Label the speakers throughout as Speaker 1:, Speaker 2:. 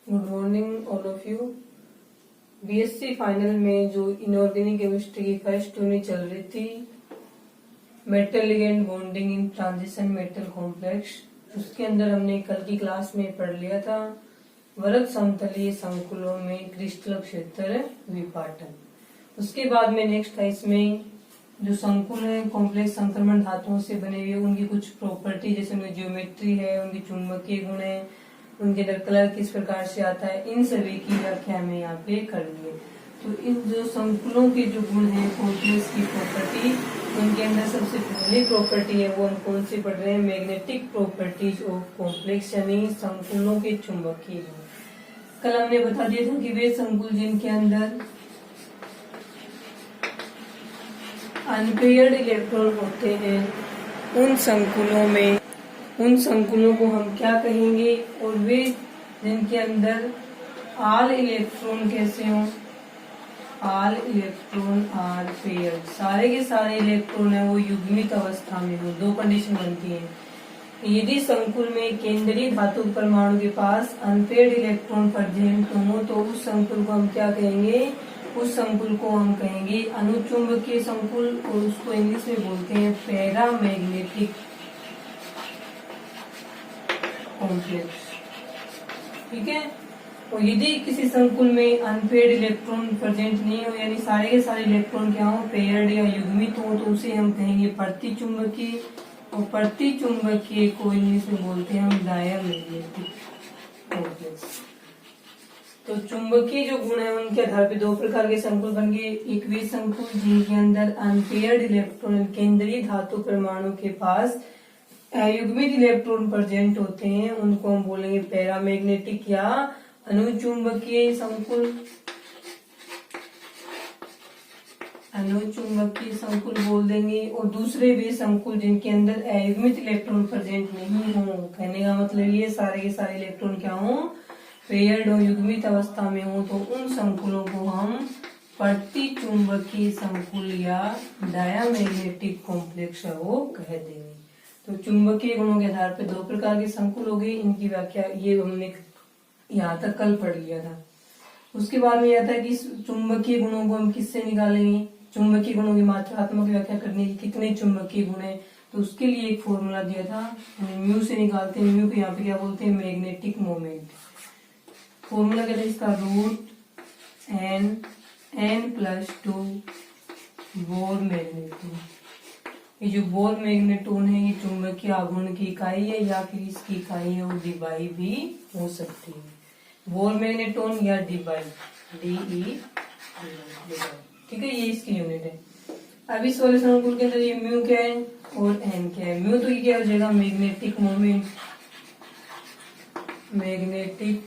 Speaker 1: Good morning all of you. BSc final में जो inorganic chemistry की फर्स्ट यूनिट चल रही थी, metal ligand bonding in transition metal complex, उसके अंदर हमने कल की क्लास में पढ़ लिया था वर्ग समतलीय संकुलों में क्रिस्टल क्षेत्र विपाटन। उसके बाद में नेक्स्ट है इसमें जो संकुल है कॉम्प्लेक्स संक्रमण धातुओं से बने हुए, उनकी कुछ प्रॉपर्टी जैसे उनकी ज्योमेट्री है, उनकी चुंबकीय गुण है, उनके अंदर कलर किस प्रकार से आता है, इन सभी की व्याख्या हमें यहाँ पे करनी है। तो इन जो संकुलों के जो गुण है कॉम्प्लेक्स की प्रॉपर्टी, उनके अंदर सबसे पहली प्रॉपर्टी है वो हम कौन सी पढ़ रहे हैं, मैग्नेटिक प्रॉपर्टीज ऑफ कॉम्प्लेक्स, यानी संकुलों के चुंबकीय गुण। कल हमने बता दिया था कि वे संकुल जिनके अंदर अनपेयर्ड इलेक्ट्रॉन होते हैं, उन संकुलों को हम क्या कहेंगे, और वे जिनके अंदर ऑल इलेक्ट्रॉन कैसे हों, ऑल इलेक्ट्रॉन आर पेयर्ड, सारे के सारे इलेक्ट्रॉन है वो युग्मित अवस्था में हो। दो कंडीशन बनती है। यदि संकुल में केंद्रीय धातु परमाणु के पास अनपेयर्ड इलेक्ट्रॉन प्रेजेंट हो तो उस संकुल को हम क्या कहेंगे, उस संकुल को हम कहेंगे अनुचुंबकीय संकुल, और उसको इंग्लिश में बोलते हैं पैरामैग्नेटिक कॉम्प्लेक्स। ठीक है। और यदि किसी संकुल में अनपेयर्ड इलेक्ट्रॉन प्रेजेंट नहीं हो, यानी सारे के सारे इलेक्ट्रॉन क्या हो, पेयर्ड या युग्मित हो, तो उसे हम कहेंगे प्रतिचुंबकीय, और प्रतिचुंबकीय को इंग्लिश में बोलते हैं हम डायमैग्नेटिक कॉम्प्लेक्स। तो चुंबकीय जो गुण है उनके आधार पर दो प्रकार के संकुल बन गए। एक वे संकुल जिनके अंदर अनपेयर्ड इलेक्ट्रॉन केंद्रीय धातु परमाणु के पास युग्मित इलेक्ट्रॉन प्रेजेंट होते हैं, उनको हम बोलेंगे पैरामैग्नेटिक या अनुचुंबकीय संकुल। अनुचुंबकीय संकुल बोल देंगे। और दूसरे वे संकुल जिनके अंदर अयुग्मित इलेक्ट्रॉन प्रेजेंट नहीं हो, कहने का मतलब ये सारे के सारे इलेक्ट्रॉन क्या हो, पेयर्ड और युग्मित अवस्था में हो, तो उन संकुलों को हम प्रतिचुंबकीय संकुल या डायमैग्नेटिक कॉम्प्लेक्स वो कह देंगे। तो चुंबकीय गुणों के आधार पर दो प्रकार के संकुल हो गए, इनकी व्याख्या ये हमने यहाँ तक कल पढ़ लिया था। उसके बाद में आता है कि चुंबकीय गुणों को हम किससे निकालेंगे, चुंबकीय गुणों की मात्रात्मक व्याख्या करने की कितने चुंबकीय गुण है, तो उसके लिए एक फॉर्मूला दिया था, म्यू से निकालते हैं। म्यू को यहाँ पे क्या बोलते हैं, मैग्नेटिक मोमेंट। फॉर्मूला कहते हैं इसका रूट n+2 बोर मैग्नेटोन। ये जो बोर मैग्नेटोन है ये चुंबकीय आघूर्ण की इकाई है, या फिर इसकी इकाई है वो डिबाई भी हो सकती है। बोर मैग्नेटोन या डिबाई, DE। ठीक है, ये इसकी यूनिट है। अब इस वाले संकुल के अंदर ये म्यू क्या है और n क्या है। म्यू तो ये क्या हो जाएगा, मैग्नेटिक मोमेंट, मैग्नेटिक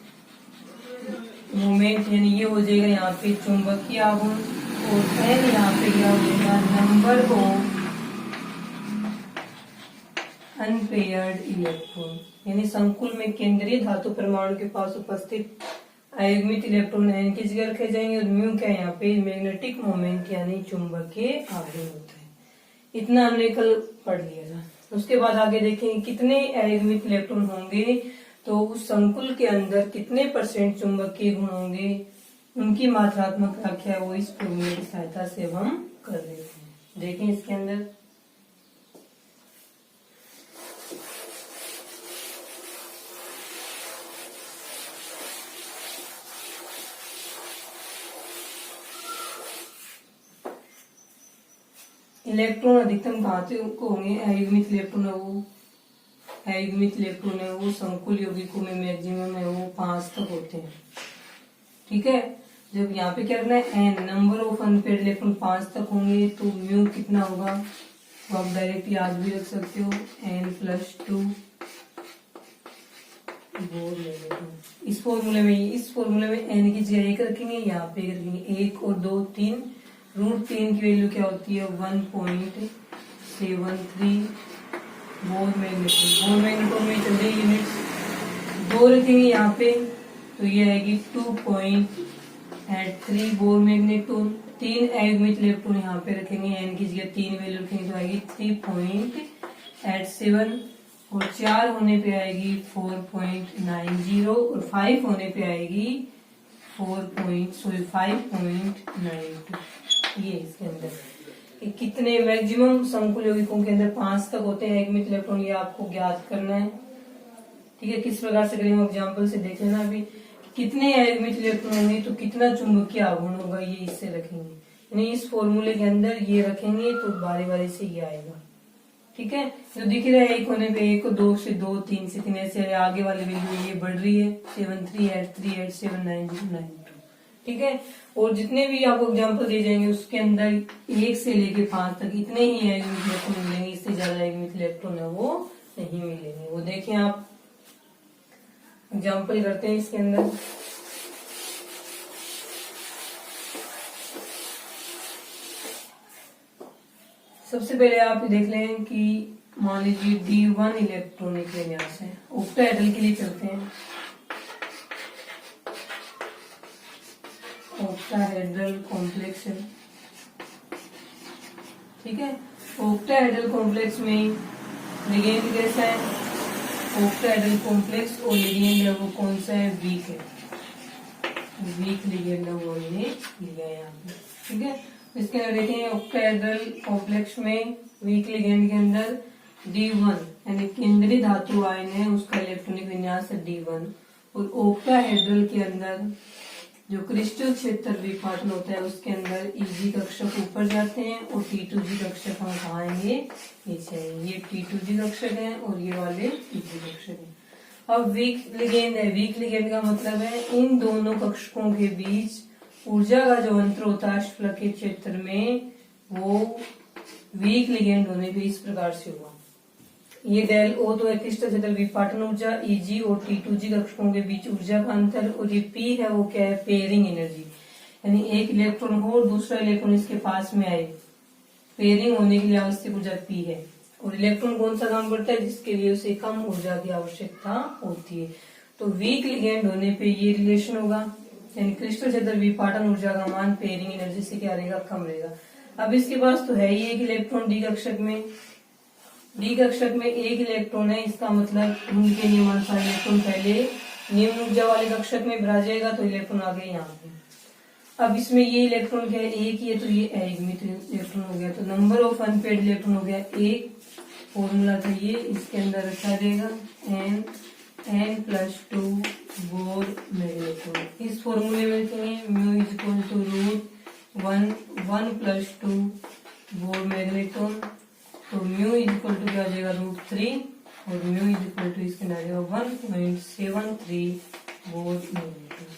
Speaker 1: मोमेंट, यानी ये हो जाएगा यहाँ पे चुंबकीय आघूर्ण, और n यहाँ पे क्या हो जाएगा, नंबर ऑफ अनपेयर्ड इलेक्ट्रॉन, यानी संकुल में केंद्रीय धातु परमाणु के पास उपस्थित अयुग्मित इलेक्ट्रॉन n की जगह रखे जाएंगे, और म्यू क्या यहाँ पे मैग्नेटिक मोमेंट यानी चुंबकीय आघूर्ण होता है। इतना हमने कल पढ़ लिया था। उसके बाद आगे देखेंगे कितने अयुग्मित इलेक्ट्रॉन होंगे, तो उस संकुल के अंदर कितने % चुंबकीय गुण होंगे, उनकी मात्रात्मक व्याख्या वो इस फॉर्मूले की सहायता से हम कर लेते हैं। देखें इसके अंदर इलेक्ट्रॉन अधिकतम कहाँ से होंगे, अयुग्मित इलेक्ट्रॉन है वो, अयुग्मित इलेक्ट्रॉन है वो संकुल यौगिकों में मैक्सिमम है वो 5 तक होते हैं। ठीक है। जब यहाँ पे क्या रखना है, n number of unpaired electron 5 तक होंगे, तो म्यू कितना होगा, तो आप डायरेक्ट याद भी रख सकते हो, n+2 बोर मैग्नेटोन। इस फॉर्मूले में n की जगह 1 रखेंगे, यहाँ पे 1 रखेंगे, 1 और 2 3, √3 की वैल्यू क्या होती है 1.73 बोर मैग्नेटोन। बोर मैग्नेटोन में चल रही यूनिट 2 रखेंगे यहाँ पे, तो ये आएगी 2.83 बोर मैग्नेटोन। 3 अयुग्मित इलेक्ट्रॉन यहाँ पे रखेंगे, n की जगह 3 वैल्यू रखेंगे, तो आएगी 3.87 और 4 होने पे आएगी 4.90 और 5 होने पे आएगी 5.92। ये इसके अंदर कितने मैक्सिमम संकुल यौगिकों के अंदर 5 तक होते हैं एकमित इलेक्ट्रॉन, ये आपको ज्ञात करना है। ठीक है, किस प्रकार से करेंगे एग्जाम्पल से देख लेना। अभी कितने एकमित इलेक्ट्रॉन होंगे तो कितना चुंबकीय आघूर्ण होगा, ये इससे रखेंगे, यानी इस फॉर्मूले के अंदर ये रखेंगे तो बारी बारी से ये आएगा। ठीक है, तो दिख रहा है 1 होने पे 1, 2 से 2, 3 से 3, ऐसे आगे वाली वैल्यू ये बढ़ रही है 73838792। ठीक है, और जितने भी आपको एग्जाम्पल दिए जाएंगे उसके अंदर 1 से लेके 5 तक इतने ही एकमित इलेक्ट्रॉन मिलेंगे, इससे ज्यादा एकमित इलेक्ट्रॉन है वो नहीं मिलेंगे। वो देखें आप एग्जाम्पल करते हैं इसके अंदर। सबसे पहले आप देख लें कि मान लीजिए D1 इलेक्ट्रॉनिक विन्यास है, ऑक्टाहेड्रल के लिए चलते हैं। ऑक्टाहेड्रल कॉम्प्लेक्स है। ठीक है, ऑक्टाहेड्रल कॉम्प्लेक्स में लिगेंड कैसा है, ऑक्टाहेड्रल कॉम्प्लेक्स और लिगेंड है वो कौन सा है, वीक है, वीक लिगेंड है वो हमने लिया है यहाँ पे। ठीक है, इसके अंदर देखें ऑक्टाहेड्रल कॉम्प्लेक्स में वीक लिगेंड के अंदर D1 यानी केंद्रीय धातु आयन है, उसका इलेक्ट्रॉनिक विन्यास है D1। और ऑक्टाहेड्रल के अंदर जो क्रिस्टल क्षेत्र विपाटन होता है उसके अंदर Eg कक्षक ऊपर जाते हैं और T2G कक्षक हम कहाँ आएंगे, नीचे आएंगे। ये T2G कक्षक है और ये वाले Eg कक्षक है। अब वीक लिगेंड है, वीक लिगेंड का मतलब है इन दोनों कक्षकों के बीच ऊर्जा का जो अंतर होता है अष्टफलकीय क्षेत्र में वो वीक लिगेंड होने पे इस प्रकार से हुआ। ये डेल ओ तो है क्रिस्टल क्षेत्र विपाटन ऊर्जा, Eg और T2G कक्षकों के बीच ऊर्जा का अंतर, और ये P है वो क्या है, पेयरिंग एनर्जी, यानी एक इलेक्ट्रॉन हो और दूसरा इलेक्ट्रॉन इसके पास में आए, पेयरिंग होने के लिए आवश्यक ऊर्जा P है। और इलेक्ट्रॉन कौन सा काम करता है, जिसके लिए उसे कम ऊर्जा की आवश्यकता होती है। तो वीक लिगेंड होने पे ये रिलेशन होगा, यानी क्रिस्टल क्षेत्र विपाटन ऊर्जा का मान पेयरिंग एनर्जी से क्या रहेगा, कम रहेगा। अब इसके पास तो है ही एक इलेक्ट्रॉन डी कक्षक में, डी कक्षक में एक इलेक्ट्रॉन है, इसका मतलब उनके नियमानुसार इलेक्ट्रॉन पहले निम्न ऊर्जा वाले कक्षक में भरा जाएगा तो इलेक्ट्रॉन आ गए यहाँ पे। अब इसमें ये इलेक्ट्रॉन क्या है, एक ही है, तो ये एकमित इलेक्ट्रॉन हो गया, तो नंबर ऑफ अनपेड इलेक्ट्रॉन हो गया 1। फॉर्मूला था ये, इसके अंदर रखा जाएगा n+2 बोर मैग्नेट्रॉन। इस फॉर्मूले में लिखेंगे μ=1+2 बोर मैग्नेट्रॉन, तो μ= क्या हो जाएगा √3 और μ= इसके अंदर आ जाएगा 1.73 बोर मैग्नेट्रॉन।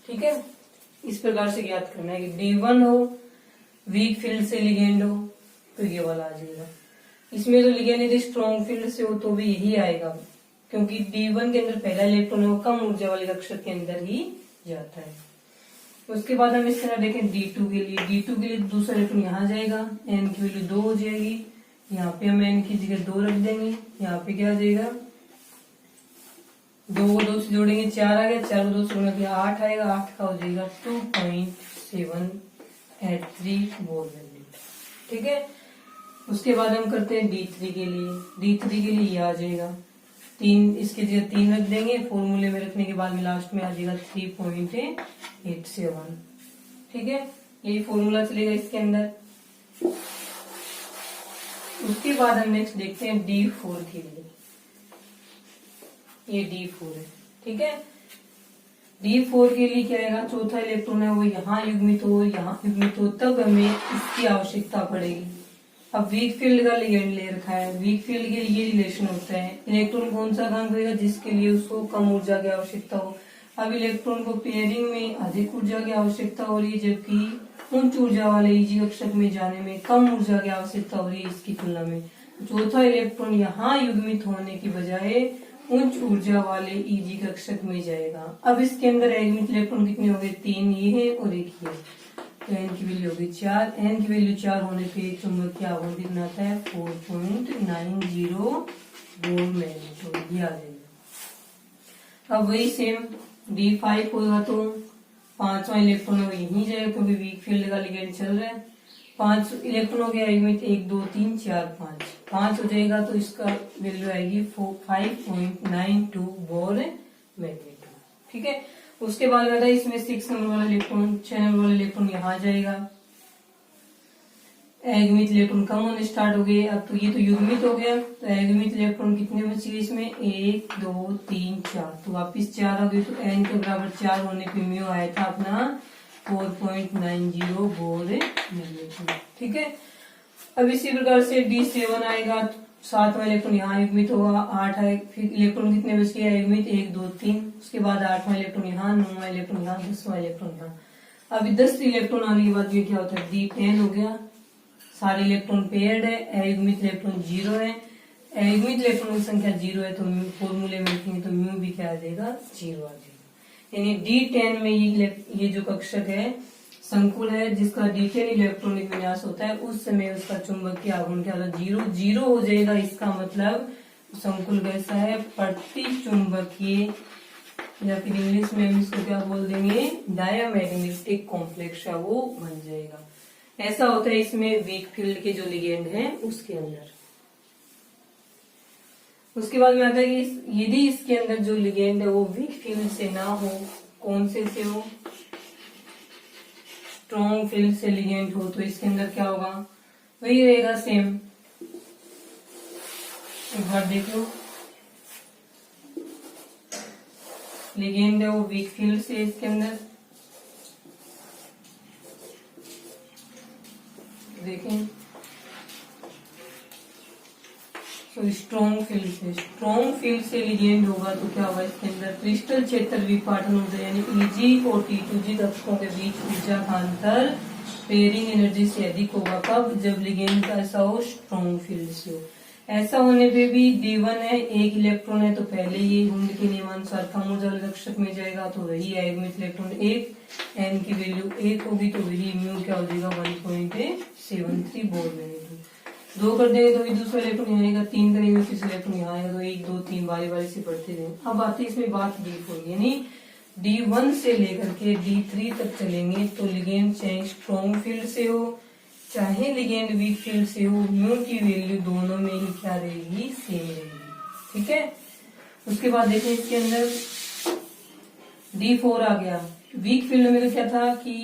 Speaker 1: ठीक है, इस प्रकार से ज्ञात करना है कि D1 हो, वीक फील्ड से लिगेंड हो तो ये वाला आ जाएगा। इसमें तो लिगेंड यदि स्ट्रॉन्ग फील्ड से हो तो भी यही आएगा, क्योंकि D1 के अंदर पहला इलेक्ट्रॉन है वो कम ऊर्जा वाले कक्षक के अंदर ही जाता है। उसके बाद हम इस तरह देखें D2 के लिए, D2 के लिए दूसरा इलेक्ट्रॉन यहाँ जाएगा, n की वैल्यू 2 हो जाएगी, यहाँ पे हम n की जगह 2 रख देंगे, यहाँ पे क्या आ जाएगा 2 को 2 से जोड़ेंगे 4 आ गया, 4 को 2 से जोड़ेंगे 8 आएगा, 8 का हो जाएगा 2.783 बोर वैल्यू। ठीक है, उसके बाद हम करते हैं D3 के लिए, D3 के लिए ये आ जाएगा 3, इसके जगह 3 रख देंगे, फॉर्मूले में रखने के बाद में लास्ट में आ जाएगा 3.87। ठीक है, यही फॉर्मूला चलेगा इसके अंदर। उसके बाद हम नेक्स्ट देखते हैं D4 के लिए, ये D4 है। ठीक है, D4 के लिए क्या आएगा, चौथा इलेक्ट्रॉन है वो यहाँ युग्मित हो, यहाँ युग्मित हो, तब हमें इसकी आवश्यकता पड़ेगी। अब वीक फील्ड का लिगेंड ले रखा है, वीक फील्ड के लिए रिलेशन होता है, इलेक्ट्रॉन कौन सा काम करेगा, जिसके लिए उसको कम ऊर्जा की आवश्यकता हो। अब इलेक्ट्रॉन को पेयरिंग में अधिक ऊर्जा की आवश्यकता हो रही है, जबकि उच्च ऊर्जा वाले Eg कक्षक में जाने में कम ऊर्जा की आवश्यकता हो रही है इसकी तुलना में। चौथा इलेक्ट्रॉन यहाँ युग्मित होने की बजाय उच्च ऊर्जा वाले Eg कक्षक में जाएगा। अब इसके अंदर एकमित इलेक्ट्रॉन कितने हो गए, 3 ये है और एक ये, तो n की वैल्यू होगी 4। n की वैल्यू 4 होने पे चुंबकीय आघूर्ण कितना आता है, 4.90 बोर मैग्नेट्रॉन, ये आ जाएगा। अब वही सेम D5 होगा तो 5वां इलेक्ट्रॉन है वो यहीं जाएगा, क्योंकि वीक फील्ड का लिगेंड चल रहा है, 5 इलेक्ट्रॉन हो गया युग्मित, 1 2 3 4 5, 5 हो जाएगा तो इसका वैल्यू आएगी 5.92 बोर मैग्नीट्यूड। ठीक है, उसके बाद में इसमें 6 नंबर वाला इलेक्ट्रॉन, 6 नंबर वाला इलेक्ट्रॉन यहाँ आ जाएगा। युग्मित इलेक्ट्रॉन कम होने स्टार्ट हो गए। अब तो ये तो युग्मित हो गया, तो युग्मित इलेक्ट्रॉन कितने बचे इसमें, 1 2 3 4, तो वापिस 4 आ गए। तो n के बराबर 4 होने पे म्यू आया था अपना 4.90 बोर मैग्नीट्यूड। ठीक है, अब इसी प्रकार से D7 आएगा, 7वां इलेक्ट्रॉन यहाँ युग्मित होगा, 8 है, फिर इलेक्ट्रॉन कितने बच गए युग्मित, 1 2 3, उसके बाद 8वां इलेक्ट्रॉन यहाँ, 9वां इलेक्ट्रॉन यहाँ, 10वां इलेक्ट्रॉन यहाँ। अभी 10 इलेक्ट्रॉन आने के बाद ये क्या होता है, D10 हो गया, सारे इलेक्ट्रॉन पेयर्ड है, अयुग्मित इलेक्ट्रॉन 0 है, अयुग्मित इलेक्ट्रॉन की संख्या 0 है, तो फॉर्मूले में लिखेंगे तो म्यू भी क्या आ जाएगा, 0 आ जाएगा। यानी D10 में ये जो कक्षक है संकुल है जिसका D10 इलेक्ट्रॉनिक विन्यास होता है, उस समय उसका चुंबकीय आघूर्ण क्या होगा, 0 0 हो जाएगा। इसका मतलब संकुल कैसा है, प्रति चुंबकीय, या फिर इंग्लिश में हम इसको क्या बोल देंगे, डायामैग्नेटिक कॉम्प्लेक्स है वो बन जाएगा। ऐसा होता है इसमें वीक फील्ड के जो लिगेंड हैं उसके अंदर। उसके बाद में आता है कि यदि इसके अंदर जो लिगेंड है वो वीक फील्ड से ना हो, कौन से हो, स्ट्रॉन्ग फील्ड से लिगेंड हो, तो इसके अंदर क्या होगा, वही रहेगा सेम। एक बार देख लो, लिगेंड है वो वीक फील्ड से, इसके अंदर देखें तो स्ट्रॉन्ग फील्ड से लिगेंड होगा तो क्या होगा, इसके अंदर क्रिस्टल क्षेत्र विपाटन होता है, यानी Eg और T2G कक्षकों के बीच ऊर्जा का अंतर पेयरिंग एनर्जी से अधिक होगा। कब, जब लिगेंड का ऐसा हो, स्ट्रॉन्ग फील्ड से हो। ऐसा होने पे भी D1 है, 1 इलेक्ट्रॉन है, तो पहले ये हुंड के नियमानुसार कम ऊर्जा वाले कक्षक में जाएगा, तो वही अयुग्मित इलेक्ट्रॉन 1, n की वैल्यू 1 होगी, तो वही म्यू क्या हो जाएगा, 1.73 बोर मैग्नीट्यूड। 2 कर देंगे तो दूसरा इलेक्ट्रॉन यहाँ आएगा, 3 करेंगे तीसरा इलेक्ट्रॉन यहाँ आएगा, तो 1 2 3 बारी बारी से बढ़ते जाएंगे। अब आती है इसमें बात D4, यानी D1 से लेकर के D3 तक चलेंगे तो लिगेंड चाहे स्ट्रॉन्ग फील्ड से हो चाहे लिगेंड वीक फील्ड से हो, म्यू की वैल्यू दोनों में ही क्या रहेगी, सेम रहेगी। ठीक है, उसके बाद देखें इसके अंदर D4 आ गया। वीक फील्ड में तो क्या था कि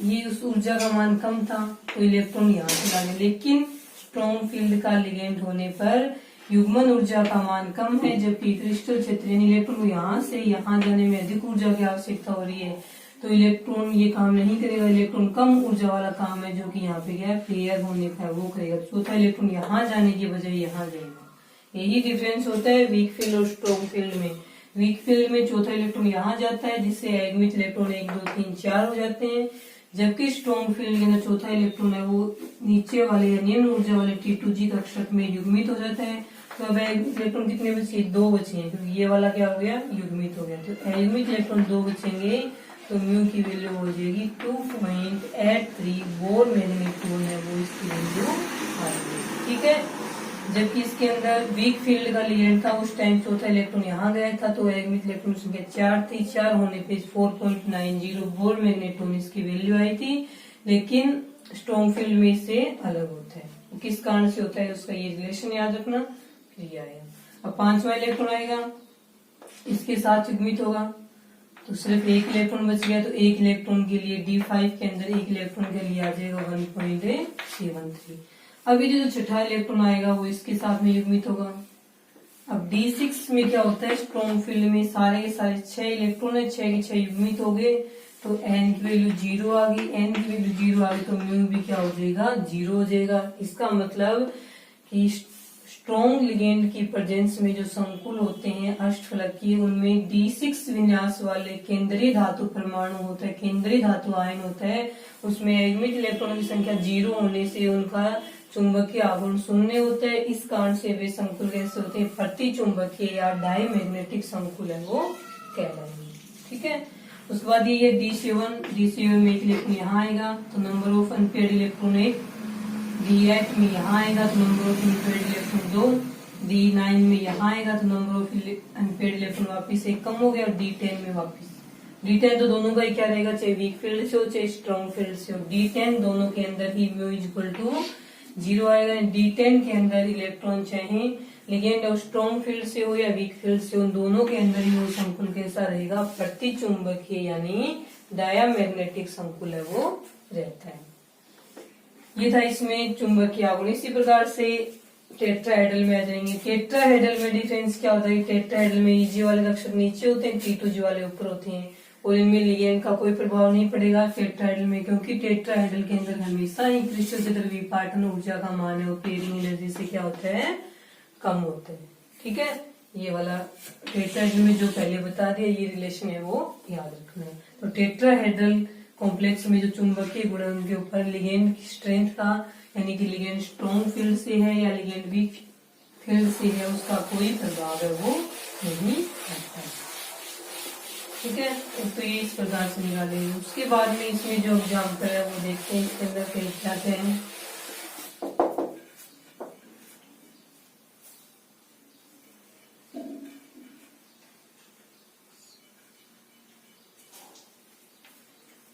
Speaker 1: ये उस ऊर्जा का मान कम था तो इलेक्ट्रॉन यहाँ से डाले, लेकिन स्ट्रॉन्ग फील्ड का लिगेंड होने पर युग्मन ऊर्जा का मान कम है, जबकि क्रिस्टल क्षेत्र यानी इलेक्ट्रॉन को यहाँ से यहाँ जाने में अधिक ऊर्जा की आवश्यकता हो रही है, तो इलेक्ट्रॉन ये काम नहीं करेगा। इलेक्ट्रॉन कम ऊर्जा वाला काम है जो कि यहाँ पे क्या है, पेयर होने का वो करेगा। चौथा इलेक्ट्रॉन यहाँ जाने की बजाय यहाँ जाएगा। यही डिफरेंस होता है वीक फील्ड और स्ट्रॉन्ग फील्ड में। वीक फील्ड में चौथा इलेक्ट्रॉन यहाँ जाता है जिससे अयुग्मित इलेक्ट्रॉन 1 2 3 4 हो जाते हैं, जबकि स्ट्रॉन्ग फील्ड के अंदर चौथा इलेक्ट्रॉन है वो नीचे वाले या निम्न ऊर्जा वाले T2G कक्षक में युग्मित हो जाता है। तो अब इलेक्ट्रॉन कितने बचे, 2 बचे हैं, क्योंकि ये वाला क्या हो गया, युग्मित हो गया। तो अयुग्मित इलेक्ट्रॉन 2 बचेंगे, तो म्यू की वैल्यू हो जाएगी 2.83 बोर मैग्नीट्यूड है वो इसकी वैल्यू आएगी। ठीक है, जबकि इसके अंदर वीक फील्ड का लिगेंड था, उस टाइम चौथा इलेक्ट्रॉन यहाँ गया था, तो अयुग्मित इलेक्ट्रॉन संख्या 4 थी। 4 होने पे 4.90 बोर मैग्नीट्यूड इसकी वैल्यू आई थी, लेकिन स्ट्रॉन्ग फील्ड में इससे अलग होता है। तो किस कारण से होता है उसका ये रिलेशन याद रखना, फिर ये आएगा। अब 5वां इलेक्ट्रॉन आएगा, इसके साथ युग्मित होगा, तो सिर्फ 1 इलेक्ट्रॉन बच गया, तो 1 इलेक्ट्रॉन के लिए D5 के अंदर 1 इलेक्ट्रॉन के लिए आ जाएगा 1.73। अब ये जो छठा इलेक्ट्रॉन आएगा वो इसके साथ में युग्मित होगा। अब D6 में क्या होता है, स्ट्रॉन्ग फील्ड में सारे के सारे 6 इलेक्ट्रॉन है, 6 के 6 युग्मित हो गए, तो n की वैल्यू 0 आ गई। n की वैल्यू 0 आ गई तो म्यू भी क्या हो जाएगा, 0 हो जाएगा। इसका मतलब कि स्ट्रॉन्ग लिगेंड की प्रेजेंस में जो संकुल होते हैं अष्टफलकीय, उनमें D6 विन्यास वाले केंद्रीय धातु परमाणु होता है, केंद्रीय धातु आयन होता है, उसमें अयुग्मित इलेक्ट्रॉनों की संख्या 0 होने से उनका चुंबकीय आघूर्ण शून्य होता है। इस कारण से वे संकुल कैसे होते हैं, प्रति चुंबकीय या डायमैग्नेटिक संकुल है वो कहलाएंगे। ठीक है, उसके बाद ये D7 में 1 इलेक्ट्रॉन यहाँ आएगा तो number of unpaired electron 1, D8 में यहाँ आएगा तो number of unpaired electron 2, D9 में यहाँ आएगा तो नंबर ऑफ अनपेयर्ड इलेक्ट्रॉन वापिस 1 कम हो गया, और D10 में वापिस D10 तो दोनों का ही क्या रहेगा, चाहे वीक फील्ड से हो चाहे स्ट्रॉन्ग फील्ड से हो, D10 दोनों के अंदर ही म्यू इज इक्वल टू 0 आएगा। D10 के अंदर इलेक्ट्रॉन चाहे लिगेंड और स्ट्रॉन्ग फील्ड से हो या वीक फील्ड से हो, उन दोनों के अंदर ही वो संकुल कैसा रहेगा, प्रतिचुंबकीय यानी डायामैग्नेटिक संकुल है वो रहता है। ये था इसमें चुंबकीय आघूर्ण। इसी प्रकार से टेट्राहेड्रल में आ जाएंगे। टेट्राहेड्रल में डिफरेंस क्या होता है, टेट्राहेड्रल में Eg वाले अक्षर नीचे होते हैं, T2G वाले ऊपर होते हैं और इनमें लिगेंड का कोई प्रभाव नहीं पड़ेगा टेट्राहेड्रल में, क्योंकि टेट्राहेड्रल के अंदर हमेशा ही क्रिस्टल के अंदर विपाटन ऊर्जा का मान है वो पेयरिंग एनर्जी से क्या होता है, कम होता है। ठीक है, ये वाला टेट्राहेड्रल में जो पहले बता दिया ये रिलेशन है वो याद रखना है। तो टेट्राहेड्रल कॉम्प्लेक्स में जो चुंबकीय गुण है उनके ऊपर लिगेंड की स्ट्रेंथ का, यानी कि लिगेंड स्ट्रॉन्ग फील्ड से है या लिगेंड वीक फील्ड से है, उसका कोई प्रभाव है वो नहीं रहता है। ठीक है, तो ये इस प्रकार से निकालेंगे। उसके बाद में इसमें जो एग्जाम्पल है वो देखते हैं, इसके अंदर कई क्या हैं।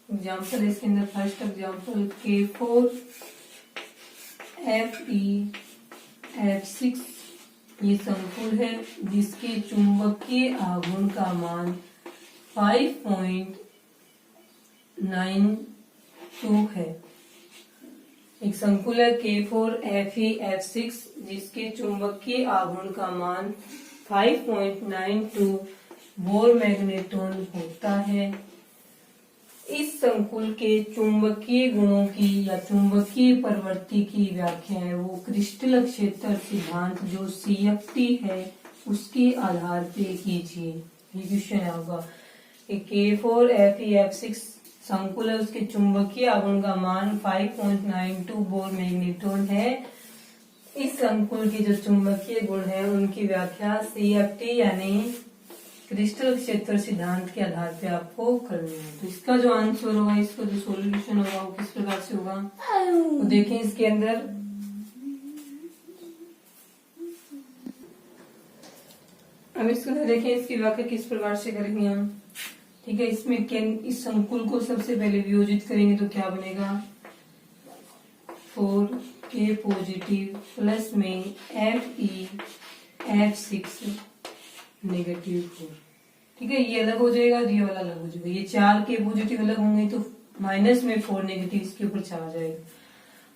Speaker 1: एग्जाम्पल इसके अंदर फर्स्ट एग्जाम्पल K4Fe(F6) ये संकुल है जिसके चुंबकीय आघूर्ण का मान 5.92 है। एक संकुल है K4Fe(F6) जिसके चुंबकीय आघूर्ण का मान 5.92 बोर मैग्नेट्रॉन होता है। इस संकुल के चुंबकीय गुणों की या चुंबकीय प्रवृत्ति की व्याख्या है वो क्रिस्टल क्षेत्र सिद्धांत जो CFT है उसके आधार पे कीजिए। ये क्वेश्चन होगा कि K4Fe(F6) संकुल है, उसके चुंबकीय आघूर्ण का मान 5.92 बोर मैग्नेट्रॉन है। इस संकुल के जो चुंबकीय गुण है उनकी व्याख्या CFT यानी क्रिस्टल क्षेत्र सिद्धांत के आधार पे आपको करनी है। तो इसका जो आंसर होगा, इसका जो सॉल्यूशन होगा वो किस प्रकार से होगा, तो देखें इसके अंदर अब इसके अंदर देखें इसकी व्याख्या किस प्रकार से करेंगे हम। ठीक है, इसमें इस संकुल को सबसे पहले वियोजित करेंगे तो क्या बनेगा, 4K पॉजिटिव प्लस में Fe(F6) नेगेटिव 4। ठीक है, ये अलग हो जाएगा, ये वाला अलग हो जाएगा। ये 4K पॉजिटिव अलग होंगे तो माइनस में 4 नेगेटिव इसके ऊपर चला जाएगा।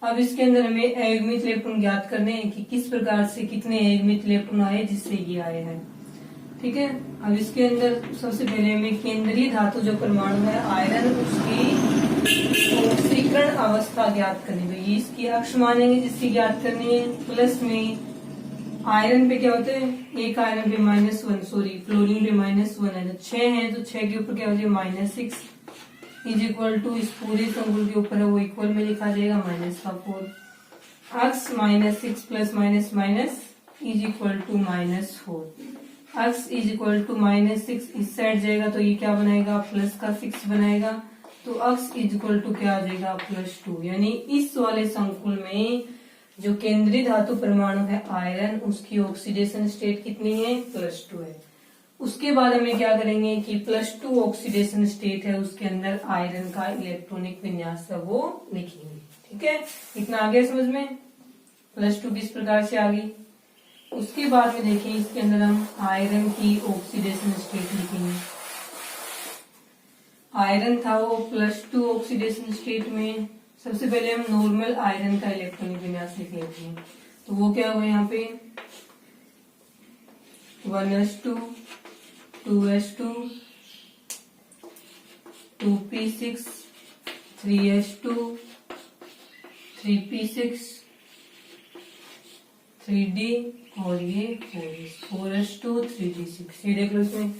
Speaker 1: अब इसके अंदर हमें अयुग्मित इलेक्ट्रॉन ज्ञात करने हैं कि किस प्रकार से कितने अयुग्मित इलेक्ट्रॉन आए जिससे ये आए हैं। ठीक है, अब इसके अंदर सबसे पहले हमें केंद्रीय धातु जो परमाणु है आयरन, उसकी ऑक्सीकरण अवस्था ज्ञात करनी। तो ये इसकी अक्ष मानेंगे जिसकी ज्ञात करनी है। प्लस में आयरन पे क्या होते हैं, एक आयरन पे -1, सॉरी फ्लोरीन पे -1 है, तो 6 है तो 6 के ऊपर क्या हो जाएगा -6 इज इक्वल टू इस पूरे संकुल के ऊपर है वो इक्वल में लिखा जाएगा -4। X -6 plus minus minus is equal to -4। X is equal to -6 इस साइड जाएगा तो ये क्या बनाएगा, प्लस का 6 बनाएगा। तो अक्स इज इक्वल टू क्या आ जाएगा, +2। यानी इस वाले संकुल में जो केंद्रीय धातु परमाणु है आयरन, उसकी ऑक्सीडेशन स्टेट कितनी है, +2 है। उसके बाद हमें क्या करेंगे कि +2 ऑक्सीडेशन स्टेट है, उसके अंदर आयरन का इलेक्ट्रॉनिक विन्यास है वो लिखेंगे। ठीक है, इतना आ गया समझ में, +2 किस प्रकार से आ गई। उसके बाद में देखें इसके अंदर हम आयरन की ऑक्सीडेशन स्टेट लिखेंगे। आयरन था वो +2 ऑक्सीडेशन स्टेट में। सबसे पहले हम नॉर्मल आयरन का इलेक्ट्रॉनिक विन्यास लिख लेते हैं। तो वो क्या हुआ यहाँ पे 1s2 2s2 2p6 3s2 3p6 3d और ये 4s2 3d6। ये देख लो, इसमें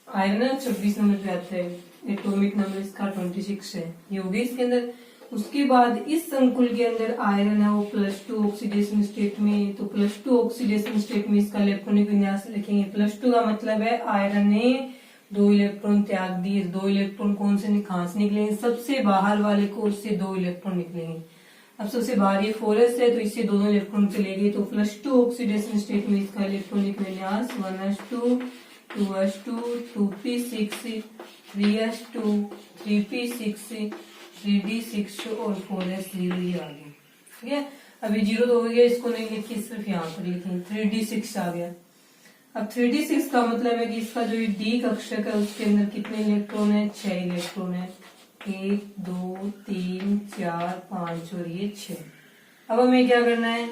Speaker 1: आयरन 26 नंबर पे आता है, एटॉमिक नंबर इसका 26 है। ये होगी इसके अंदर। उसके बाद इस संकुल के अंदर आयरन है वो +2 ऑक्सीडेशन स्टेट में। तो +2 ऑक्सीडेशन स्टेट में इसका इलेक्ट्रॉनिक विन्यास लिखेंगे। +2 का मतलब है आयरन ने 2 इलेक्ट्रॉन त्याग दिए। 2 इलेक्ट्रॉन कौन से कहां से निकलेंगे, सबसे बाहर वाले कोर से 2 इलेक्ट्रॉन निकलेंगे। अब सबसे बाहर ये 4s है तो इससे दोनों इलेक्ट्रॉन चले गए। तो +2 ऑक्सीडेशन स्टेट में इसका इलेक्ट्रॉनिक विन्यास 1s2 2s2 2p6 3s2 3p6 3d6 और 4s0 ये आ गया। ठीक है, अभी 0 तो हो गया, इसको नहीं लिखी, सिर्फ यहाँ पर लिखेंगे 3d6 आ गया। अब 3d6 का मतलब है कि इसका जो डी कक्षक है उसके अंदर कितने इलेक्ट्रॉन है, 6 इलेक्ट्रॉन है, 1 2 3 4 5 और ये 6। अब हमें क्या करना है,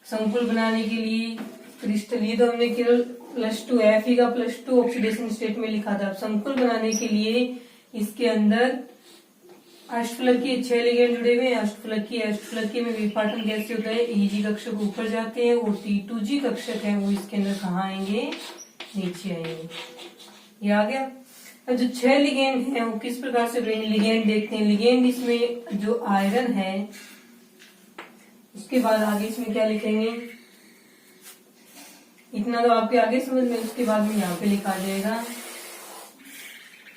Speaker 1: संकुल बनाने के लिए क्रिस्टल, ये तो हमने केवल +2 Fe का +2 ऑक्सीडेशन स्टेट में लिखा था। अब संकुल बनाने के लिए इसके अंदर अष्टफलकीय 6 लिगेंड जुड़े हुए हैं। अष्टफलकीय में विपाटन कैसे होता है, Eg कक्षक ऊपर जाते हैं और T2G कक्षक है वो इसके अंदर कहाँ आएंगे, नीचे आएंगे। ये आ गया। अब जो 6 लिगेंड है वो किस प्रकार से बनेंगे, लिगेंड देखते हैं। लिगेंड इसमें जो आयरन है, उसके बाद आगे इसमें क्या लिखेंगे, इतना तो आपके आगे समझ में, उसके बाद में यहाँ पे लिखा जाएगा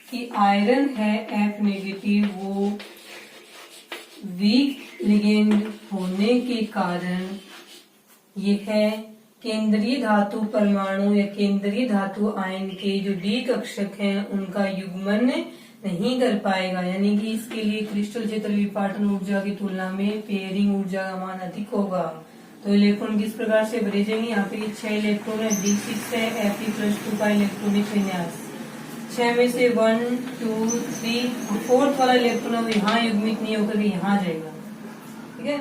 Speaker 1: कि आयरन है F नेगेटिव, वो वीक लिगेंड होने के कारण ये है केंद्रीय धातु परमाणु या केंद्रीय धातु आयन के जो डी कक्षक हैं उनका युग्मन नहीं कर पाएगा, यानी कि इसके लिए क्रिस्टल क्षेत्र विपाटन ऊर्जा की तुलना में पेयरिंग ऊर्जा का मान अधिक होगा। तो इलेक्ट्रॉन किस प्रकार से भरे जाएंगे, यहाँ पे 6 इलेक्ट्रॉन है, D6 है, Fe+2 का इलेक्ट्रॉनिक विन्यास, 6 में से 1 2 3 4th वाला इलेक्ट्रॉन है वो यहाँ युग्मित नहीं होकर यहाँ जाएगा। ठीक है,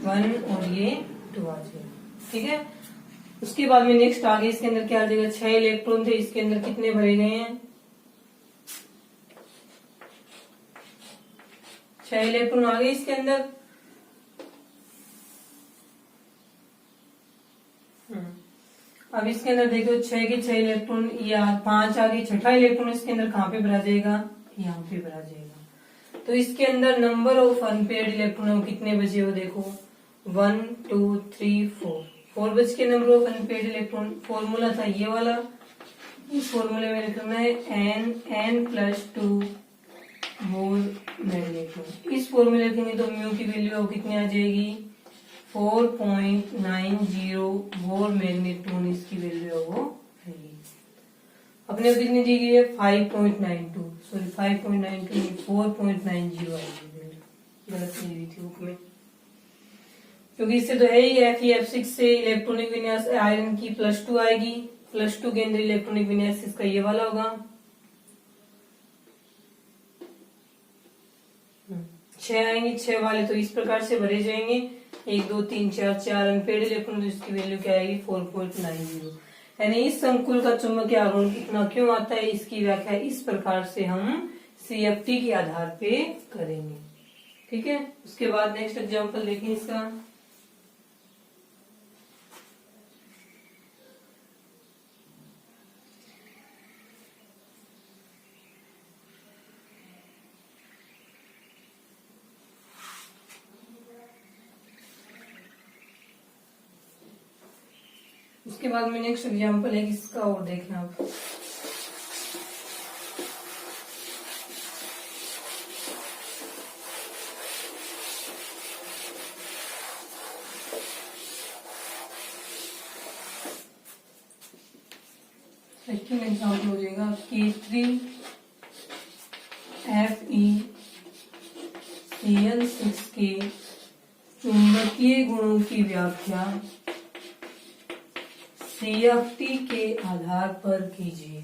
Speaker 1: 1 और ये 2 आ जाएगा। ठीक है, उसके बाद में नेक्स्ट आगे इसके अंदर क्या आ जाएगा, 6 इलेक्ट्रॉन थे, इसके अंदर कितने भरे गए हैं, 6 इलेक्ट्रॉन आ गए इसके अंदर। अब इसके अंदर देखो 6 के 6 इलेक्ट्रॉन या 5 आ गए, छठा इलेक्ट्रॉन इसके अंदर कहाँ पे भरा जाएगा, यहाँ पे भरा जाएगा। तो इसके अंदर नंबर ऑफ अनपेयर्ड इलेक्ट्रॉन कितने बचे हो, देखो 1 2 3 4 बच के number of unpaired electron. Formula था ये वाला, इस फॉर्मूले में लिखना है n+2 मोल मैग्नेट्रॉन। इस फॉर्मूले लिखेंगे तो म्यू की वैल्यू कितनी आ जाएगी, 4.90 वोर मैग्नेट्रॉन इसकी वैल्यू है वो रहेगी। अपने को कितनी दी गई है, 5.92, सॉरी 5.92 4.90 आएगी, गलत दी हुई थी बुक में, क्योंकि इससे तो है ही Fe से इलेक्ट्रॉनिक विन्यास आयरन की +2 आएगी, +2 के अंदर इलेक्ट्रॉनिक विन्यास इसका ये वाला होगा। 6 आएंगे, 6 वाले तो इस प्रकार से भरे जाएंगे, 1 2 3 4 अनपेयर्ड इलेक्ट्रॉन, तो इसकी वैल्यू क्या आएगी 4.90। यानी इस संकुल का चुंबकीय आघूर्ण कितना क्यों आता है, इसकी व्याख्या इस प्रकार से हम CFT के आधार पे करेंगे। ठीक है, उसके बाद नेक्स्ट एग्जांपल देखें इसका। उसके बाद में नेक्स्ट एग्जांपल है इसका, और देखना आप। सेकंड एग्जांपल हो जाएगा K3FeCl6 के चुंबकीय गुणों की व्याख्या CFT के आधार पर कीजिए।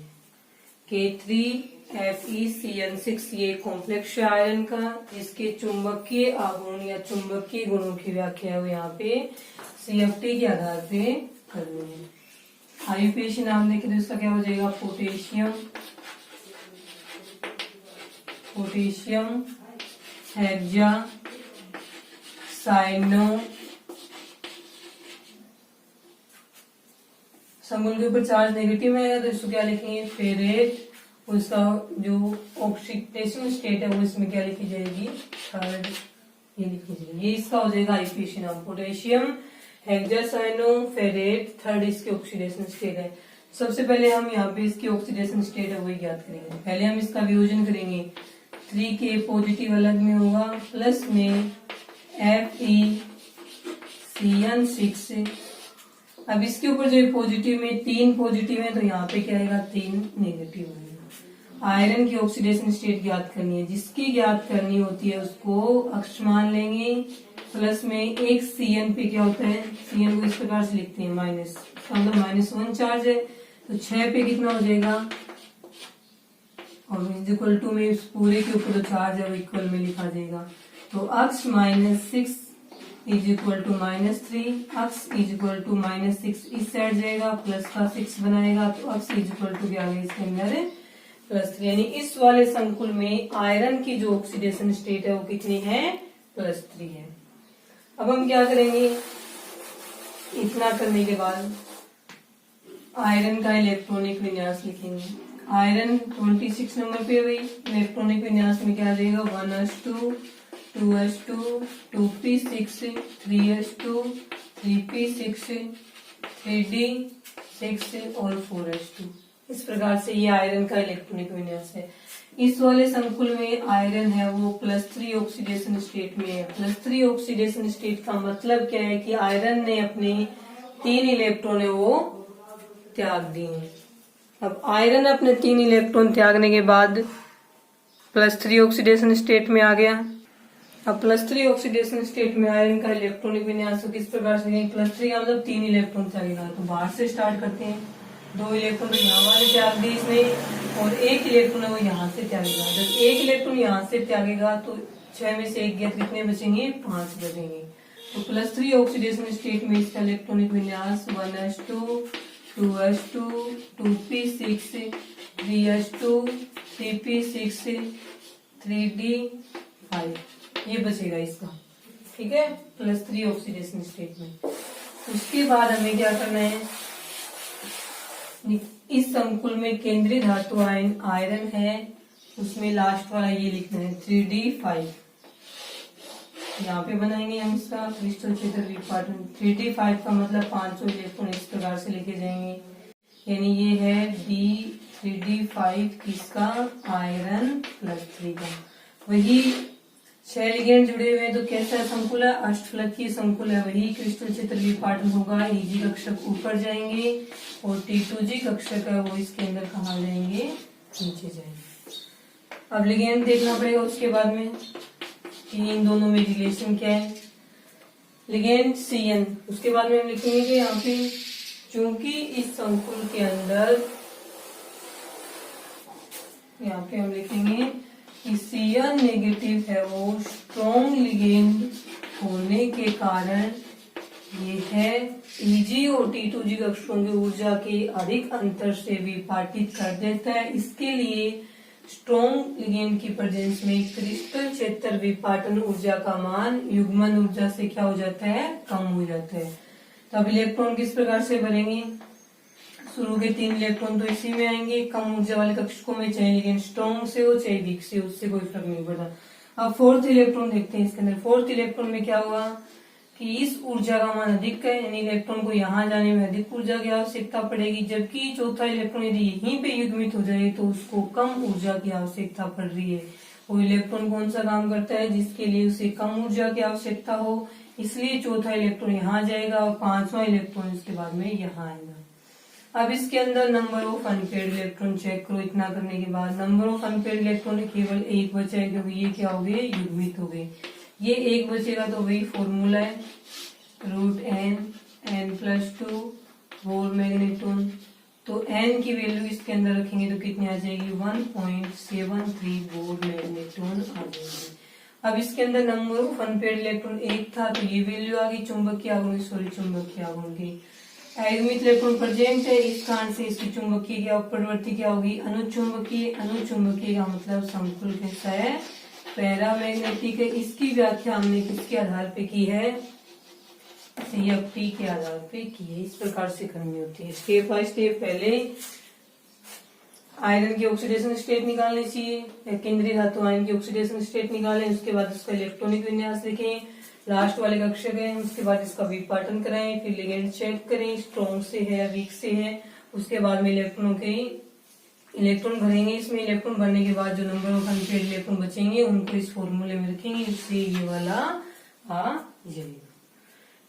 Speaker 1: K3FeCl6 ये कॉम्प्लेक्स आयरन का, जिसके चुंबकीय आघूर्ण या चुंबकीय गुणों की व्याख्या है यहाँ पे CFT के आधार पे करनी है। आयुपेशी नाम देखे तो इसका क्या हो जाएगा, पोटेशियम हेक्सा साइनो, संकुल के ऊपर चार्ज नेगेटिव है तो इसको क्या लिखेंगे, फेरेट, और इसका जो ऑक्सीडेशन स्टेट है वो इसमें क्या लिखी जाएगी, थर्ड, ये लिखी जाएगी। ये इसका हो जाएगा आयुपेशी नाम, पोटेशियम हेक्सासाइनो फेरेट, थर्ड इसके ऑक्सीडेशन स्टेट है। सबसे पहले हम यहाँ पे इसकी ऑक्सीडेशन स्टेट है वही ज्ञात करेंगे। पहले हम इसका वियोजन करेंगे, 3 के पॉजिटिव अलग में होगा, प्लस में FeCl6 अब इसके ऊपर जो पॉजिटिव में 3 पॉजिटिव है तो यहाँ पे क्या आएगा 3 नेगेटिव आएगा। आयरन की ऑक्सीडेशन स्टेट ज्ञात करनी है, जिसकी ज्ञात करनी होती है उसको अक्ष मान लेंगे। प्लस में एक Cn पे क्या होता है, Cn को इस प्रकार से लिखते हैं माइनस, मतलब -1 चार्ज है तो 6 पे कितना हो जाएगा, और इज इक्वल टू में इस पूरे के ऊपर जो चार्ज है वो इक्वल में लिखा जाएगा। तो अक्ष -6 इज इक्वल टू -3, अक्ष इज इक्वल टू -6 इस साइड जाएगा, प्लस का 6 बनाएगा तो अक्ष इज इक्वल टू क्या आएगा इसके अंदर +3, यानी इस वाले संकुल में आयरन की जो ऑक्सीडेशन स्टेट है वो कितनी है, +3 है। अब हम क्या करेंगे, इतना करने के बाद आयरन का इलेक्ट्रॉनिक विन्यास लिखेंगे। आयरन 26 नंबर पे हुई, इलेक्ट्रॉनिक विन्यास में क्या आ जाएगा 1s2 2s2 2p6 3s2 3p6 3d6 और 4s2। इस प्रकार से ये आयरन का इलेक्ट्रॉनिक विन्यास है। इस वाले संकुल में आयरन है वो +3 ऑक्सीडेशन स्टेट में है। +3 ऑक्सीडेशन स्टेट का मतलब क्या है कि आयरन ने अपने 3 इलेक्ट्रॉन है वो त्याग दिए। अब आयरन अपने 3 इलेक्ट्रॉन त्यागने के बाद +3 ऑक्सीडेशन स्टेट में आ गया। अब +3 ऑक्सीडेशन स्टेट में आयरन का इलेक्ट्रॉनिक विन्यास किस प्रकार से, +3 का मतलब 3 इलेक्ट्रॉन त्यागेगा। तो बाहर से स्टार्ट करते हैं, 2 इलेक्ट्रॉन यहाँ वाले त्याग दिए इसने और 1 इलेक्ट्रॉन है वो यहाँ से त्यागेगा। जब 1 इलेक्ट्रॉन यहाँ से त्यागेगा तो 6 में से 1 गया, कितने बचेंगे 5 बचेंगे। तो +3 ऑक्सीडेशन स्टेट में इसका इलेक्ट्रॉनिक विन्यास 1s2 2s2 2p6 3s2 3p6 3d5 ये बचेगा इसका, ठीक है, +3 ऑक्सीडेशन स्टेट में। उसके बाद हमें क्या करना है, इस संकुल में केंद्रीय धातु आयरन है, उसमें लास्ट वाला ये लिखना है 3d5। यहाँ पे बनाएंगे हम इसका क्रिस्टल क्षेत्र विपाटन। 3d5 का मतलब 500 इलेक्ट्रॉन इस प्रकार से लिखे जाएंगे, यानी ये है d3d5 किसका, आयरन +3 का। वही 6 लिगेंड जुड़े हुए हैं तो कैसा संकुल है, अष्टफलकीय संकुल है। वही क्रिस्टल क्षेत्र विपाटन होगा, Eg कक्षक ऊपर जाएंगे और T2G कक्षक है वो इसके अंदर कहाँ जाएंगे, नीचे जाएंगे। अब लिगेंड देखना पड़ेगा उसके बाद में कि इन दोनों में रिलेशन क्या है। लिगेंड Cn, उसके बाद में हम लिखेंगे कि यहाँ पे चूंकि इस संकुल के अंदर यहाँ पे हम लिखेंगे कि Cn नेगेटिव है वो स्ट्रॉन्ग लिगेंड होने के कारण ये है Eg और T2G कक्षकों की ऊर्जा के अधिक अंतर से विपाटित कर देता है। इसके लिए स्ट्रॉन्ग लिगेंड की प्रेजेंस में क्रिस्टल क्षेत्र विपाटन ऊर्जा का मान युग्मन ऊर्जा से क्या हो जाता है, कम हो जाता है। तो अब इलेक्ट्रॉन किस प्रकार से भरेंगे, शुरू के 3 इलेक्ट्रॉन तो इसी में आएंगे कम ऊर्जा वाले कक्षकों में, चाहे लिगेंड स्ट्रॉन्ग से हो चाहे वीक से, उससे कोई फर्क नहीं पड़ता। अब 4th इलेक्ट्रॉन देखते हैं इसके अंदर। 4th इलेक्ट्रॉन में क्या हुआ कि इस ऊर्जा का मान अधिक है, यानी इलेक्ट्रॉन को यहाँ जाने में अधिक ऊर्जा की आवश्यकता पड़ेगी, जबकि चौथा इलेक्ट्रॉन यदि यहीं पे युग्मित हो जाए तो उसको कम ऊर्जा की आवश्यकता पड़ रही है। वो इलेक्ट्रॉन कौन सा काम करता है, जिसके लिए उसे कम ऊर्जा की आवश्यकता हो, इसलिए चौथा इलेक्ट्रॉन यहाँ जाएगा और 5वां इलेक्ट्रॉन इसके बाद में यहाँ आएगा। अब इसके अंदर number of unpaired electron check करो। इतना करने के बाद नंबर ऑफ अनपेयर्ड इलेक्ट्रॉन केवल 1 बचा है, क्योंकि ये क्या हो गए, युग्मित हो गए। ये 1 बचेगा तो वही फॉर्मूला है √n+2 बोर मैग्नेट्रॉन। तो n की वैल्यू इसके अंदर रखेंगे तो कितनी आ जाएगी, 1.73 बोर मैग्नेट्रॉन आ जाएगी। अब इसके अंदर नंबर ऑफ अनपेयर्ड इलेक्ट्रॉन 1 था तो ये वैल्यू आ गई चुंबकीय आघूर्ण की। अयुग्मित इलेक्ट्रॉन प्रेजेंट है, इस कारण से इसकी चुंबकीय क्या अपरिवर्ती क्या होगी, अनुचुंबकीय। अनुचुंबकीय का मतलब संकुल कैसा है, पैरामैग्नेटिक है। इसकी व्याख्या हमने किसके आधार पे की है, CFT के आधार पे की है। इस प्रकार से करनी होती है। स्टेप बाय स्टेप पहले आयरन की ऑक्सीडेशन स्टेट निकालनी चाहिए, केंद्रीय धातु आयरन की ऑक्सीडेशन स्टेट निकालें, उसके बाद उसका इलेक्ट्रॉनिक विन्यास लिखें, लास्ट वाले कक्षक है, उसके बाद इसका विपाटन कराएं, फिर लिगेंड चेक करें स्ट्रॉन्ग से है या वीक से है, उसके बाद में इलेक्ट्रॉन भरेंगे। इसमें इलेक्ट्रॉन भरने के बाद जो नंबर ऑफ अनपेयर्ड इलेक्ट्रॉन बचेंगे उनको इस फॉर्मूले में रखेंगे, इससे ये वाला आ जाएगा।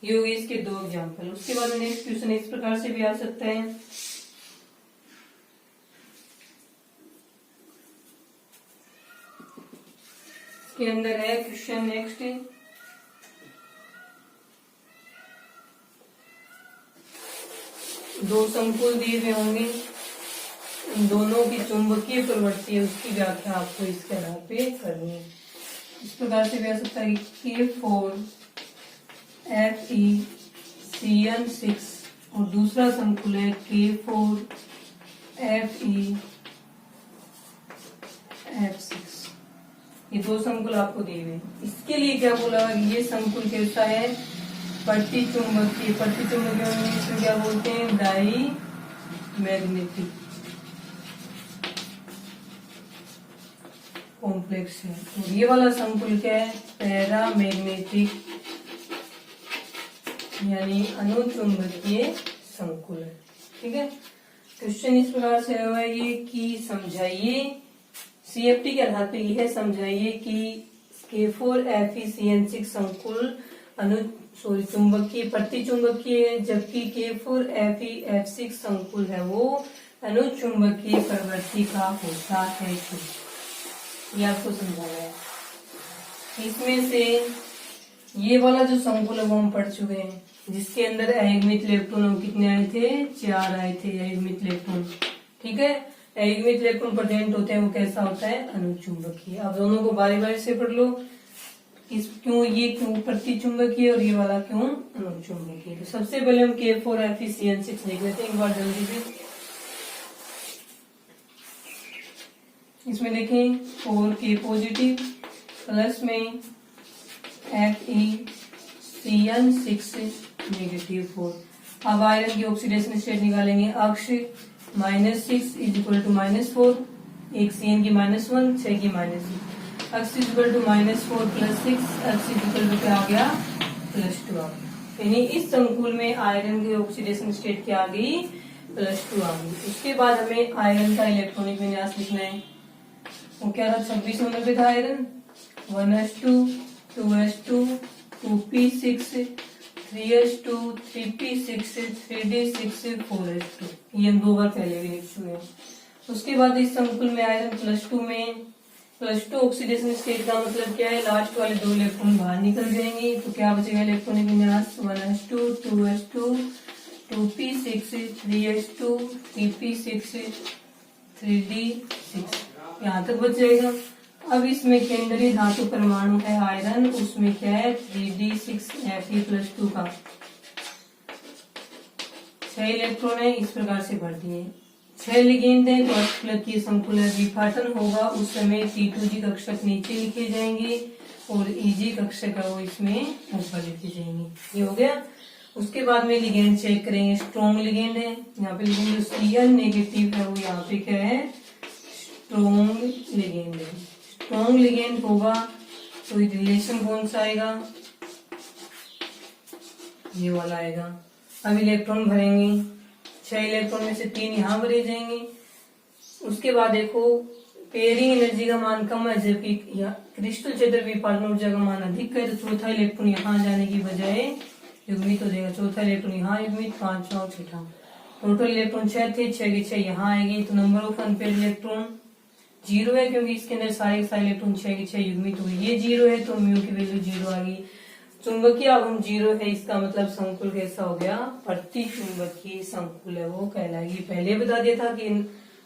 Speaker 1: ये हो गए इसके दो एग्जाम्पल। उसके बाद नेक्स्ट क्वेश्चन इस प्रकार से भी आ सकता है। इसके अंदर है क्वेश्चन नेक्स्ट, दो संकुल दिए हुए होंगे, इन दोनों की चुंबकीय प्रवृत्ति है उसकी व्याख्या आपको इसके आधार पे करनी है। इस प्रकार से भी आ सकता है कि K4FeCN6 और दूसरा संकुल है K4FeF6। ये दो संकुल आपको दिए हुए। इसके लिए क्या बोला, ये संकुल कैसा है, प्रतिचुंबकीय। प्रतिचुंबकीय इसमें क्या बोलते हैं, डाई मैग्नेटिक कॉम्प्लेक्स है। और ये वाला संकुल क्या है, पैरामैग्नेटिक यानी अनुचुंबकीय संकुल है। ठीक है, क्वेश्चन इस प्रकार से हुआ ये कि समझाइए, CFT के आधार पर यह समझाइए कि K4FeCN6 संकुल चुंबकीय प्रतिचुंबकीय है, जबकि K4FeF6 संकुल है वो अनुचुंबकीय प्रवृत्ति का होता है। ये आपको समझाया है। इसमें से ये वाला जो संकुल है वो हम पढ़ चुके हैं, जिसके अंदर अयुग्मित इलेक्ट्रॉन कितने आए थे, 4 आए थे अयुग्मित इलेक्ट्रॉन। ठीक है, अयुग्मित इलेक्ट्रॉन प्रेजेंट होते हैं वो कैसा होता है, अनुचुंबकीय। अब दोनों को बारी बारी से पढ़ लो, क्यों ये क्यों प्रतिचुंबकीय और ये वाला क्यों अनुचुंबकीय। तो सबसे पहले हम K4FeCN6 लिख लेते हैं एक बार जल्दी से। इसमें देखें 4K पॉजिटिव प्लस में FeCN6 नेगेटिव 4। अब आयरन की ऑक्सीडेशन स्टेट निकालेंगे। अक्ष -6 इज इक्वल टू -4, एक CN की -1, 6 की -6, x is equal to -4 + 6, x is equal to क्या आ गया, +2 आ गया। यानी इस संकुल में आयरन की ऑक्सीडेशन स्टेट क्या आ गई, +2 आ गई। उसके बाद हमें आयरन का इलेक्ट्रॉनिक विन्यास लिखना है। वो क्या था, 26 नंबर पे था iron, 1s2 2s2 2p6 3s2 3p6 3d6 4s2, ये हम 2 बार पहले भी लिख चुके हैं। उसके बाद इस संकुल में आयरन +2 में +2 ऑक्सीडेशन स्टेट का मतलब क्या है, लास्ट वाले 2 इलेक्ट्रॉन बाहर निकल जाएंगे, तो क्या बचेगा इलेक्ट्रॉनिक विन्यास 1s2 2s2 2p6 3s2 3p6 3d6, यहाँ तक बच जाएगा। अब इसमें केंद्रीय धातु परमाणु है आयरन, उसमें क्या है 3d6Fe+2 का 6 इलेक्ट्रॉन है, इस प्रकार से भर दिए। 6 लिगेंड है तो अष्टफलकीय संकुल है। विभाजन होगा उस समय T2G कक्षक नीचे लिखे जाएंगे और EG कक्षक है वो इसमें ऊपर लिखे जाएंगे। ये हो गया। उसके बाद में लिगेंड चेक करेंगे, स्ट्रॉन्ग लिगेंड है, यहाँ पे लिगेंड जो Cl नेगेटिव है वो यहाँ पे क्या है, स्ट्रॉन्ग लिगेंड है। स्ट्रॉन्ग लिगेंड होगा तो रिलेशन कौन सा आएगा, ये वाला आएगा। अब इलेक्ट्रॉन भरेंगे, 6 इलेक्ट्रॉन में से 3 यहाँ भरे जाएंगे। उसके बाद देखो पेयरिंग एनर्जी का मान कम है, जबकि क्रिस्टल क्षेत्र विपाटन ऊर्जा का मान अधिक है, तो चौथा इलेक्ट्रॉन यहाँ जाने की बजाय युग्मित हो जाएगा। चौथा इलेक्ट्रॉन यहाँ युग्मित, 5वां और 6वां। टोटल इलेक्ट्रॉन 6 थे, 6 के 6 यहाँ आएगी, तो नंबर ऑफ अनपेयर्ड इलेक्ट्रॉन 0 है, क्योंकि इसके अंदर सारे इलेक्ट्रॉन 6 के 6 युग्मित हुए। ये 0 है तो म्यू की वैल्यू 0 आ गई। चुंबकीय आघूर्ण 0 है, इसका मतलब संकुल कैसा हो गया, प्रतिचुंबकीय संकुल है वो कहलाएगी। पहले बता दिया था कि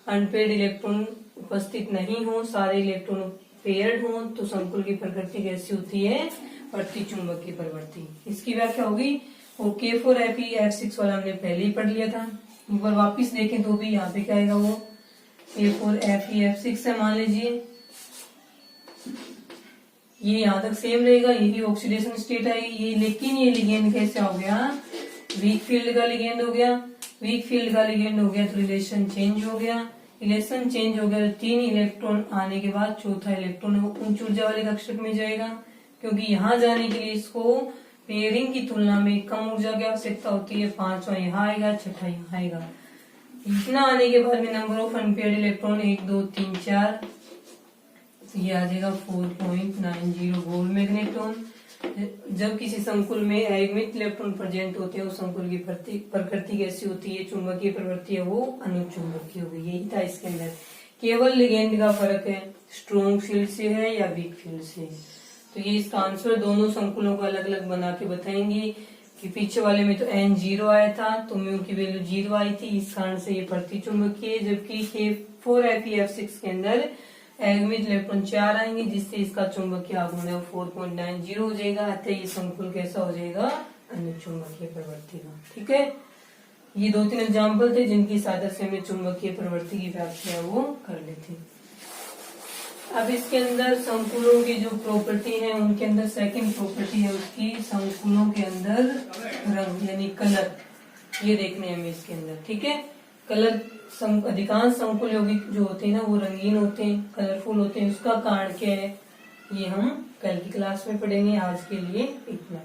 Speaker 1: अनपेयर्ड इलेक्ट्रॉन उपस्थित नहीं हो, सारे इलेक्ट्रॉन पेयर्ड हो, तो संकुल की प्रकृति कैसी होती है, प्रतिचुंबकीय प्रवृत्ति। इसकी व्याख्या होगी। और K4FeF6 वाला हमने पहले ही पढ़ लिया था। एक बार वापिस देखें तो भी यहाँ पे क्या आएगा, वो K4FeF6 है मान लीजिए, ये यहाँ तक सेम रहेगा, यही ऑक्सीडेशन स्टेट आएगी ये। लेकिन ये लिगेंड कैसा हो गया, वीक फील्ड का लिगेंड हो गया। वीक फील्ड का लिगेंड हो गया तो रिलेशन चेंज हो गया। रिलेशन चेंज हो गया तो 3 इलेक्ट्रॉन आने के बाद चौथा इलेक्ट्रॉन उच्च ऊर्जा वाले कक्षक में जाएगा, क्योंकि यहाँ जाने के लिए इसको पेयरिंग की तुलना में कम ऊर्जा की आवश्यकता होती है। 5वां यहाँ आएगा, 6ठा यहाँ आएगा। इतना आने के बाद में नंबर ऑफ अनपेयर्ड इलेक्ट्रॉन 1 2 3 4, ये आ जाएगा 4.90 गोल्ड मैग्नेट्रॉन। जब किसी संकुल में अयुग्मित इलेक्ट्रॉन प्रेजेंट होते हैं उस संकुल की प्रकृति कैसी होती है, चुंबकीय प्रवृत्ति है वो अनुचुंबकीय होगी। यही था इसके अंदर। केवल लिगेंड का फर्क है, स्ट्रॉन्ग फील्ड से है या वीक फील्ड से। तो ये इसका आंसर दोनों संकुलों को अलग अलग बना के बताएंगे कि पीछे वाले में तो n 0 आया था तो म्यू की वैल्यू 0 आई थी, इस कारण से ये प्रतिचुंबकीय। जबकि K4Fe6 के अंदर अयुग्मित इलेक्ट्रॉन 4 आएंगे जिससे इसका चुंबकीय आघूर्ण है 4.90 हो जाएगा। अतः ये संकुल कैसा हो जाएगा, अनुचुंबकीय प्रवृत्ति का। ठीक है, ये 2-3 एग्जाम्पल थे जिनकी सहायता से हमने चुंबकीय प्रवृत्ति की व्याख्या वो कर ली थी। अब इसके अंदर संकुलों की जो प्रॉपर्टी है उनके अंदर सेकंड प्रॉपर्टी है उसकी, संकुलों के अंदर रंग यानी कलर, ये देखने हमें इसके अंदर। ठीक है, कलर अधिकांश संकुल यौगिक जो होते हैं ना वो रंगीन होते हैं, कलरफुल होते हैं। उसका कारण क्या है ये हम कल की क्लास में पढ़ेंगे। आज के लिए इतना।